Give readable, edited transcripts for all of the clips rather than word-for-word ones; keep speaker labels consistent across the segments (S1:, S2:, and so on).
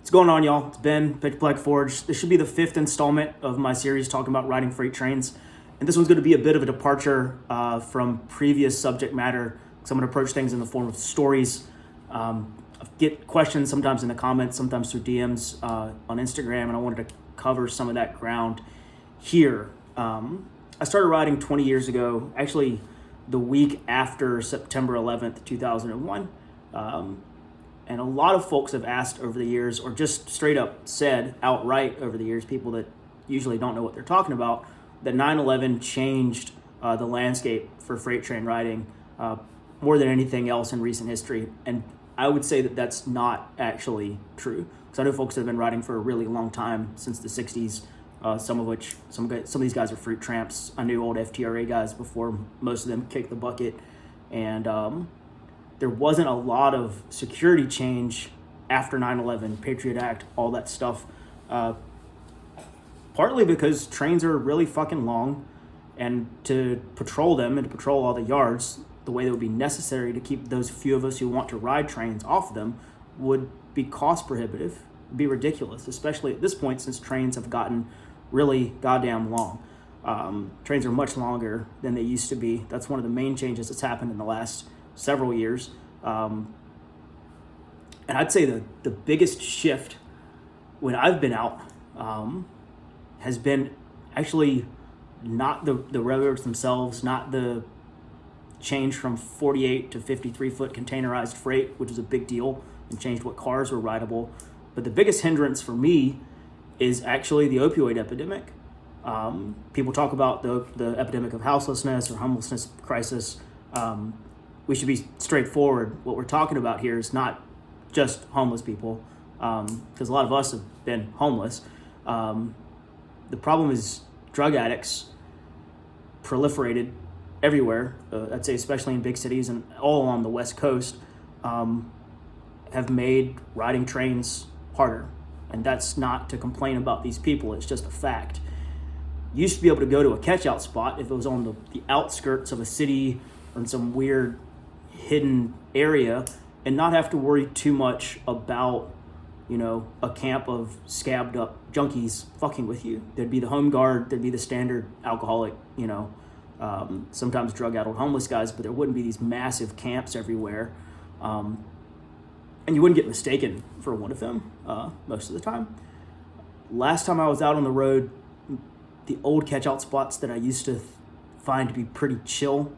S1: What's going on, y'all? It's Ben, Pitch Black Forge. This should be the 5th installment of my series talking about riding freight trains. And this one's going to be a bit of a departure from previous subject matter, because I'm going to approach things in the form of stories. I get questions sometimes in the comments, sometimes through DMs on Instagram, and I wanted to cover some of that ground here. I started riding 20 years ago, actually the week after September 11th, 2001. And a lot of folks have asked over the years, or just straight up said outright over the years, people that usually don't know what they're talking about, that 9/11 changed the landscape for freight train riding more than anything else in recent history. And I would say that that's not actually true, because I know folks that have been riding for a really long time, since the 60s, some of these guys are fruit tramps. I knew old FTRA guys before most of them kicked the bucket. And there wasn't a lot of security change after 9/11, Patriot Act, all that stuff. Partly because trains are really fucking long, and to patrol them and to patrol all the yards the way that would be necessary to keep those few of us who want to ride trains off of them would be cost prohibitive, be ridiculous, especially at this point, since trains have gotten really goddamn long. Trains are much longer than they used to be. That's one of the main changes that's happened in the last several years. And I'd say the biggest shift when I've been out has been actually not the railroads themselves, not the change from 48 to 53 foot containerized freight, which is a big deal and changed what cars were rideable. But the biggest hindrance for me is actually the opioid epidemic. People talk about the epidemic of houselessness or homelessness crisis. We should be straightforward. What we're talking about here is not just homeless people, because a lot of us have been homeless. The problem is drug addicts proliferated everywhere, I'd say especially in big cities and all along the West Coast, have made riding trains harder. And that's not to complain about these people, it's just a fact. You used to be able to go to a catch-out spot if it was on the outskirts of a city or in some weird hidden area and not have to worry too much about, a camp of scabbed up junkies fucking with you. There'd be the home guard, there'd be the standard alcoholic, sometimes drug-addled homeless guys, but there wouldn't be these massive camps everywhere. And you wouldn't get mistaken for one of them most of the time. Last time I was out on the road, the old catch-out spots that I used to find to be pretty chill,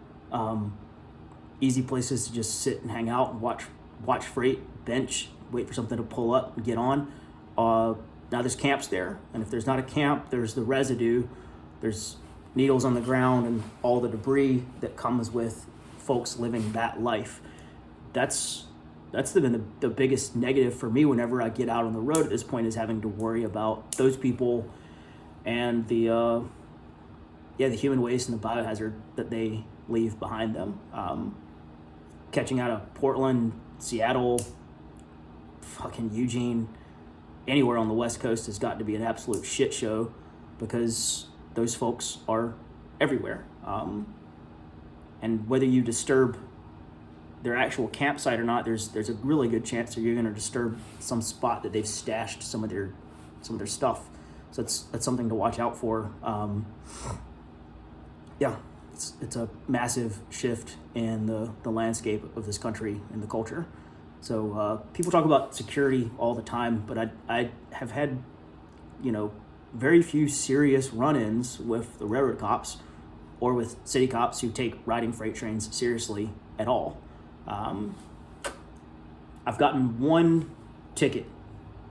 S1: easy places to just sit and hang out and watch freight, bench, wait for something to pull up and get on. Now there's camps there, and if there's not a camp, there's the residue. There's needles on the ground and all the debris that comes with folks living that life. That's been the biggest negative for me whenever I get out on the road at this point, is having to worry about those people and the human waste and the biohazard that they leave behind them. Catching out of Portland, Seattle, fucking Eugene, anywhere on the West Coast has got to be an absolute shit show, because those folks are everywhere. And whether you disturb their actual campsite or not, there's a really good chance that you're going to disturb some spot that they've stashed some of their stuff. So that's something to watch out for. It's a massive shift in the landscape of this country and the culture. So people talk about security all the time, but I have had, very few serious run-ins with the railroad cops or with city cops who take riding freight trains seriously at all. I've gotten one ticket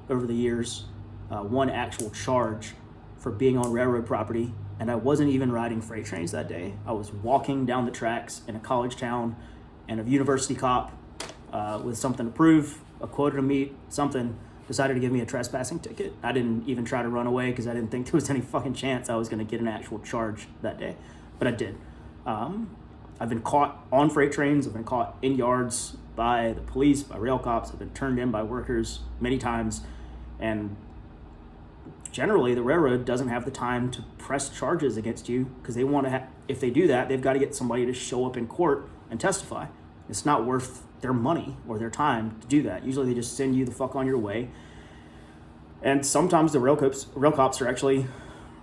S1: over the years, one actual charge for being on railroad property, and I wasn't even riding freight trains that day. I was walking down the tracks in a college town, and a university cop with something to prove, a quota to meet, something, decided to give me a trespassing ticket. I didn't even try to run away because I didn't think there was any fucking chance I was going to get an actual charge that day, but I did. I've been caught on freight trains. I've been caught in yards by the police, by rail cops. I've been turned in by workers many times. And generally, the railroad doesn't have the time to press charges against you, because they want to if they do that, they've got to get somebody to show up in court and testify. It's not worth their money or their time to do that. Usually they just send you the fuck on your way. And sometimes the real cops are actually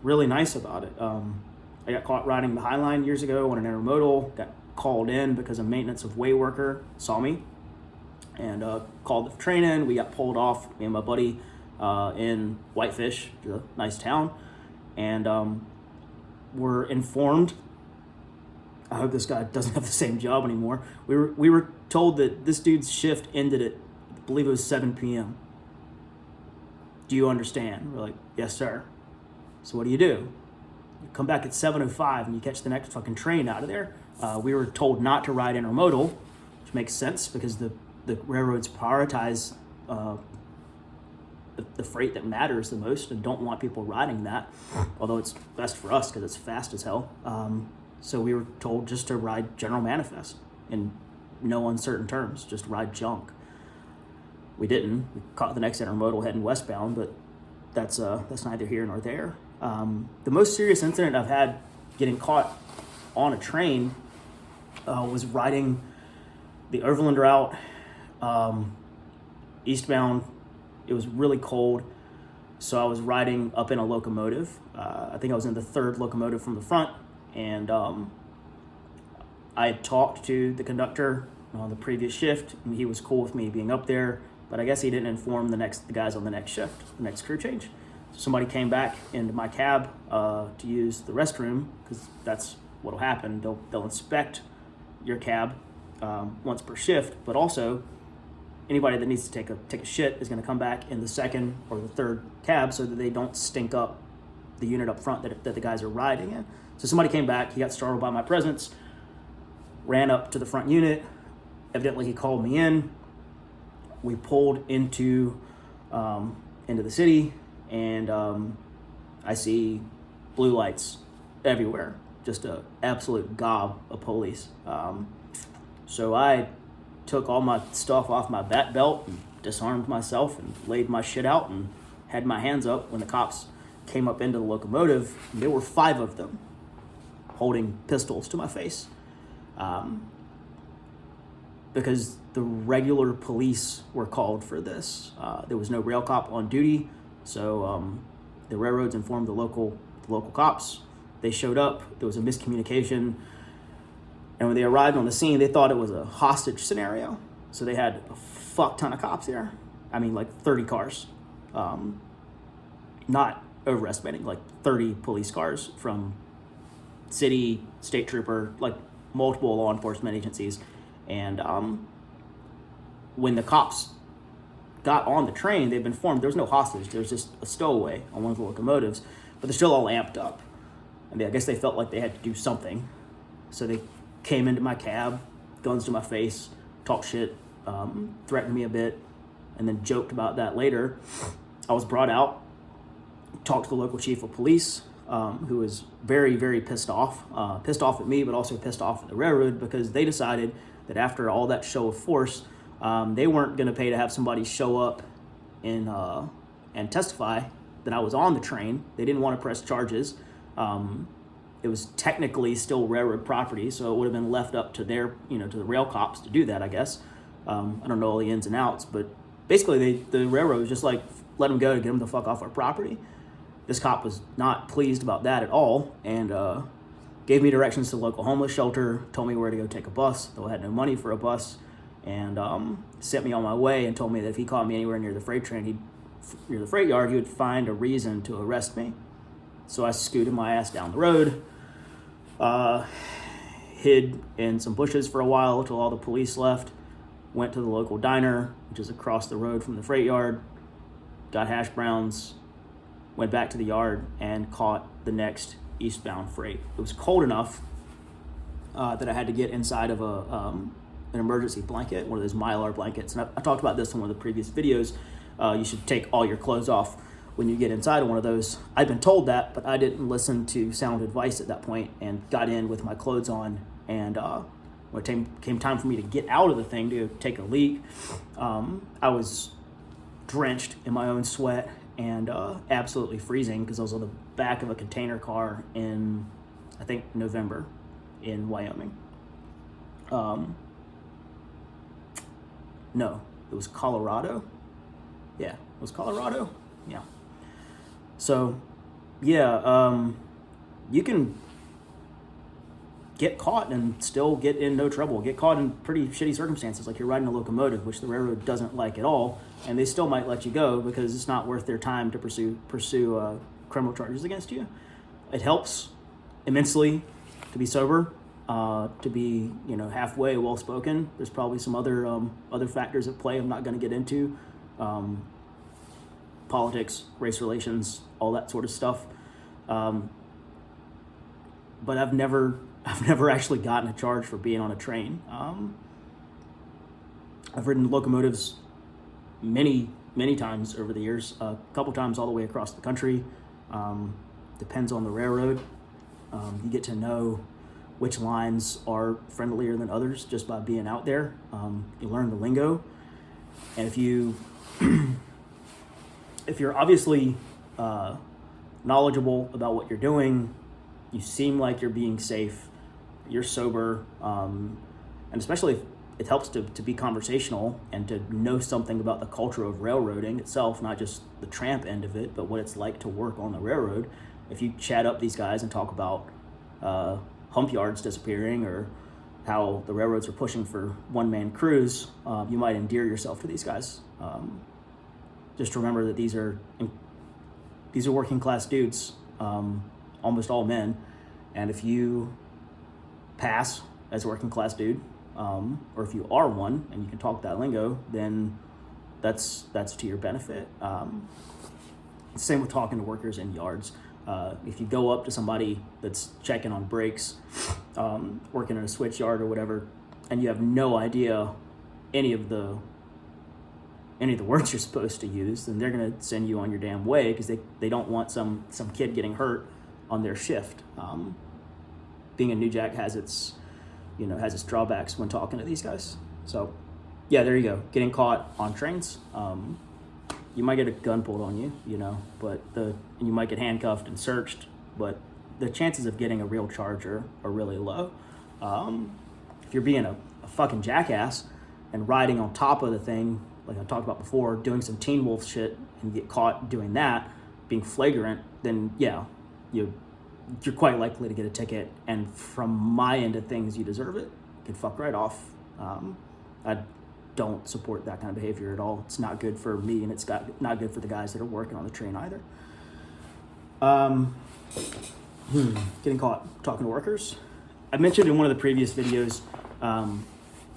S1: really nice about it. I got caught riding the High Line years ago on an intermodal, got called in because a maintenance of way worker saw me and called the train in. We got pulled off, me and my buddy, in Whitefish, which is a nice town, and were informed. I hope this guy doesn't have the same job anymore. We were told that this dude's shift ended at, I believe it was 7 p.m. Do you understand? We're like, yes, sir. So what do? You come back at 7:05 and you catch the next fucking train out of there. We were told not to ride intermodal, which makes sense because the railroads prioritize the freight that matters the most and don't want people riding that, although it's best for us because it's fast as hell. So we were told just to ride general manifest in no uncertain terms, just ride junk. We didn't. We caught the next intermodal heading westbound, but that's neither here nor there. The most serious incident I've had getting caught on a train was riding the Overland route eastbound. It was really cold, so I was riding up in a locomotive. I think I was in the third locomotive from the front, and I had talked to the conductor on the previous shift, and he was cool with me being up there, but I guess he didn't inform the guys on the next shift, the next crew change. So somebody came back into my cab to use the restroom, because that's what'll happen. They'll inspect your cab once per shift, but also anybody that needs to take a shit is going to come back in the second or the third cab so that they don't stink up the unit up front that the guys are riding in. So somebody came back, he got startled by my presence, ran up to the front unit. Evidently he called me in. We pulled into the city, and I see blue lights everywhere, just an absolute gob of police. So I took all my stuff off my bat belt and disarmed myself and laid my shit out and had my hands up when the cops came up into the locomotive. There were 5 of them holding pistols to my face, because the regular police were called for this. There was no rail cop on duty, so the railroads informed the local cops. They showed up. There was a miscommunication, and when they arrived on the scene, they thought it was a hostage scenario. So they had a fuck ton of cops there. I mean, like 30 cars. Not overestimating, like 30 police cars from city, state trooper, like multiple law enforcement agencies. And when the cops got on the train, they've been informed there was no hostage. There was just a stowaway on one of the locomotives, but they're still all amped up. And I guess they felt like they had to do something. So they came into my cab, guns to my face, talked shit, threatened me a bit, and then joked about that later. I was brought out, talked to the local chief of police, who was very, very pissed off at me, but also pissed off at the railroad, because they decided that after all that show of force, they weren't going to pay to have somebody show up and testify that I was on the train. They didn't want to press charges. It was technically still railroad property, so it would have been left up to to the rail cops to do that, I guess. I don't know all the ins and outs, but basically the railroad was just like, let them go to get them the fuck off our property. This cop was not pleased about that at all, and gave me directions to the local homeless shelter, told me where to go take a bus, though I had no money for a bus, and sent me on my way and told me that if he caught me anywhere near the freight train, near the freight yard, he would find a reason to arrest me. So I scooted my ass down the road, hid in some bushes for a while till all the police left, went to the local diner, which is across the road from the freight yard, got hash browns, went back to the yard, and caught the next eastbound freight. It was cold enough that I had to get inside of an emergency blanket, one of those Mylar blankets. And I talked about this in one of the previous videos. You should take all your clothes off when you get inside of one of those. I'd been told that, but I didn't listen to sound advice at that point and got in with my clothes on. And when it came time for me to get out of the thing to take a leak, I was drenched in my own sweat and absolutely freezing, because I was on the back of a container car in, I think, November in Wyoming. No, it was Colorado. Yeah, it was Colorado. Yeah. So, you can get caught and still get in no trouble. Get caught in pretty shitty circumstances, like you're riding a locomotive, which the railroad doesn't like at all, and they still might let you go because it's not worth their time to pursue criminal charges against you. It helps immensely to be sober, to be halfway well spoken. There's probably some other factors at play I'm not going to get into, politics, race relations, all that sort of stuff. But I've never actually gotten a charge for being on a train. I've ridden locomotives many times over the years, a couple times all the way across the country. Depends on the railroad. You get to know which lines are friendlier than others just by being out there. You learn the lingo, and if you're obviously knowledgeable about what you're doing, you seem like you're being safe, you're sober, and especially if it helps to be conversational and to know something about the culture of railroading itself, not just the tramp end of it, but what it's like to work on the railroad. If you chat up these guys and talk about hump yards disappearing or how the railroads are pushing for one-man crews, you might endear yourself to these guys. Just remember that these are working class dudes, almost all men, and if you pass as a working class dude, or if you are one and you can talk that lingo, then that's to your benefit. Same with talking to workers in yards. If you go up to somebody that's checking on brakes, working in a switch yard or whatever, and you have no idea any of the words you're supposed to use, then they're going to send you on your damn way because they don't want some kid getting hurt on their shift. Being a New Jack has its drawbacks when talking to these guys. So, yeah, there you go. Getting caught on trains. You might get a gun pulled on you, but and you might get handcuffed and searched, but the chances of getting a real charge are really low. If you're being a fucking jackass and riding on top of the thing, like I talked about before, doing some Teen Wolf shit and get caught doing that, being flagrant, then yeah, you're quite likely to get a ticket, and from my end of things, you deserve it. You can fuck right off. I don't support that kind of behavior at all. It's not good for me, and it's not good for the guys that are working on the train either. Getting caught talking to workers. I mentioned in one of the previous videos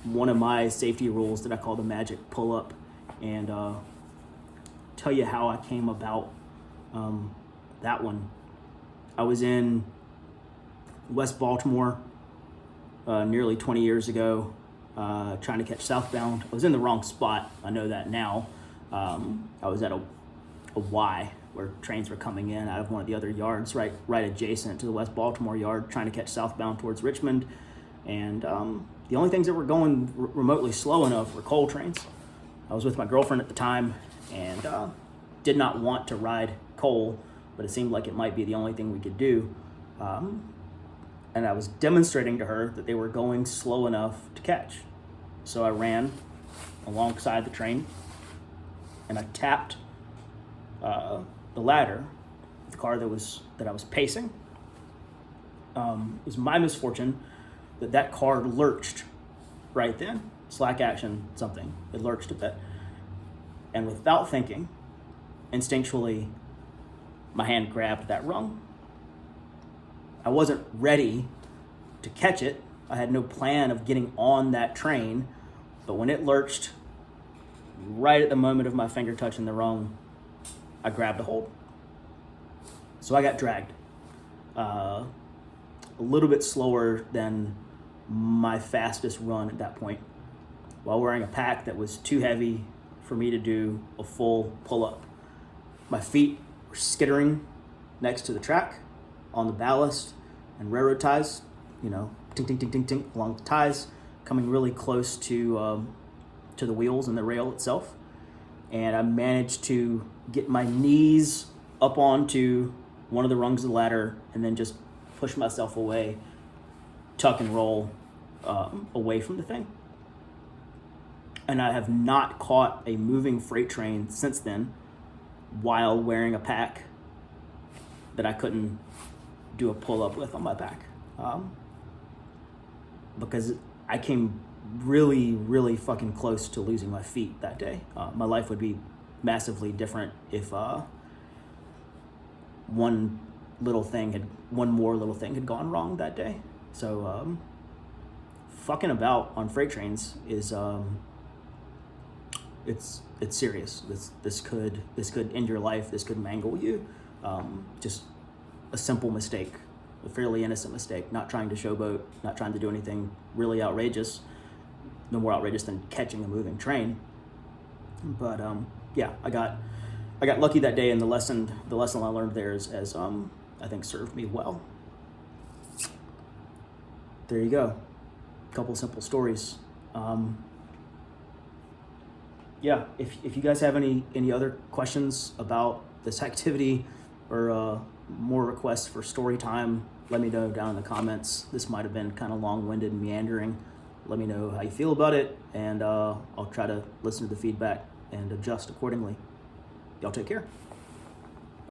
S1: one of my safety rules that I call the magic pull-up, and tell you how I came about that one. I was in West Baltimore nearly 20 years ago, trying to catch southbound. I was in the wrong spot. I know that now. I was at a Y where trains were coming in out of one of the other yards, right adjacent to the West Baltimore yard, trying to catch southbound towards Richmond. And the only things that were going remotely slow enough were coal trains. I was with my girlfriend at the time and did not want to ride coal, but it seemed like it might be the only thing we could do. And I was demonstrating to her that they were going slow enough to catch. So I ran alongside the train and I tapped the ladder of the car that I was pacing. It was my misfortune that car lurched right then. Slack action, something. It lurched a bit. And without thinking, instinctually, my hand grabbed that rung. I wasn't ready to catch it. I had no plan of getting on that train, but when it lurched, right at the moment of my finger touching the rung, I grabbed a hold. So I got dragged. A little bit slower than my fastest run at that point, while wearing a pack that was too heavy for me to do a full pull-up. My feet were skittering next to the track on the ballast and railroad ties, ting, ting, ting, ting, ting, along the ties, coming really close to the wheels and the rail itself. And I managed to get my knees up onto one of the rungs of the ladder and then just push myself away, tuck and roll away from the thing. And I have not caught a moving freight train since then. while wearing a pack that I couldn't do a pull-up with on my back, because I came really, really fucking close to losing my feet that day. My life would be massively different if one more little thing had gone wrong that day. So fucking about on freight trains is it's serious. This could end your life. This could mangle you. Just a simple mistake, a fairly innocent mistake. Not trying to showboat. Not trying to do anything really outrageous. No more outrageous than catching a moving train. But yeah, I got lucky that day, and the lesson I learned there is I think served me well. There you go. A couple simple stories. Yeah, if you guys have any other questions about this activity or more requests for story time, let me know down in the comments. This might have been kind of long-winded and meandering. Let me know how you feel about it, and I'll try to listen to the feedback and adjust accordingly. Y'all take care.